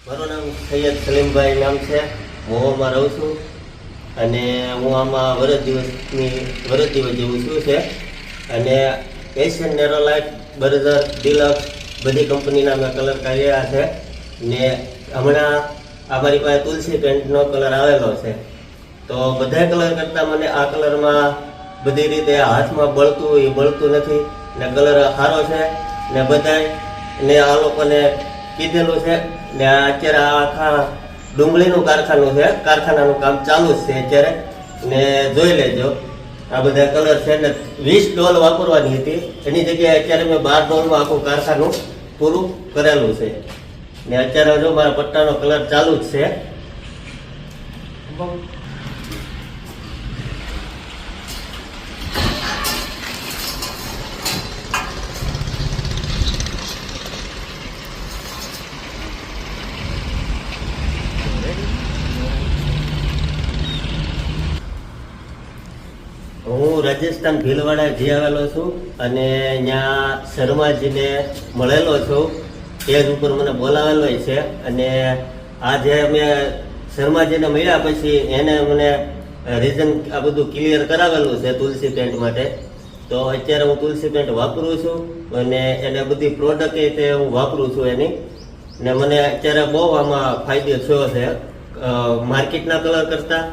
મારું નામ સૈયદ સલીમભાઈ નામ છે. મોવામાં રહું છું અને હું આમાં વરસ દિવસ જેવું છું છે. અને એશિયન નેરોલાઇટ, બર્ઝર, ડિલક્સ બધી કંપનીના મેં કલર કાઢ્યા છે. ને હમણાં અમારી પાસે તુલસી પેન્ટનો કલર આવેલો છે. તો બધા કલર કરતાં મને આ કલરમાં બધી રીતે હાથમાં બળતું નથી ને કલર સારો છે. ને બધાય ને આ લોકોને કીધેલું છે ને અત્યારે આ આખા ડુંગળીનું કારખાનાનું કામ ચાલુ જ છે અત્યારે. ને જોઈ લેજો આ બધા કલર છે ને 20 ડોલ વાપરવાની હતી, એની જગ્યાએ અત્યારે મેં 12 ડોલમાં આખું કારખાનું પૂરું કરેલું છે. ને અત્યારે જો મારા પટ્ટાનો કલર ચાલુ જ છે. હું રાજસ્થાન ભીલવાડા જી આવેલો છું અને ત્યાં શર્માજીને મળેલો છું. સ્ટેજ ઉપર મને બોલાવેલો છે અને આજે મેં શર્માજીને મળ્યા પછી એને મને રીઝન આ બધું ક્લિયર કરાવેલું છે તુલસી પેન્ટ માટે. તો અત્યારે હું તુલસી પેન્ટ વાપરું છું અને એને બધી પ્રોડક્ટ તે હું વાપરું છું એની. ને મને અત્યારે બહુ આમાં ફાયદો થયો છે માર્કેટના કલર કરતાં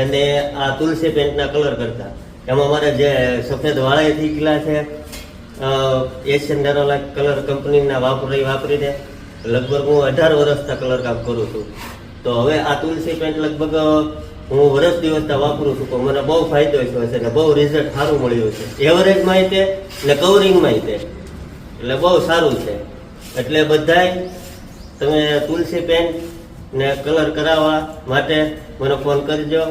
અને આ તુલસી પેન્ટના કલર કરતાં. એમાં મારે જે સફેદ વાળા થઈ ગયેલા છે એશિયન નેરોલાઇટ કલર કંપનીના વાપરીને લગભગ હું 18 વર્ષથી કલર કામ કરું છું. તો હવે આ તુલસી પેન્ટ લગભગ હું વર્ષ દિવસથી વાપરું છું. તો મને બહુ ફાયદો થયો છે ને બહુ રિઝલ્ટ સારું મળ્યું છે. એવરેજમાં તે ને કવરિંગમાં તે એટલે બહુ સારું છે. એટલે બધાય તમે તુલસી પેન્ટ ને કલર કરાવવા માટે મને ફોન કરજો.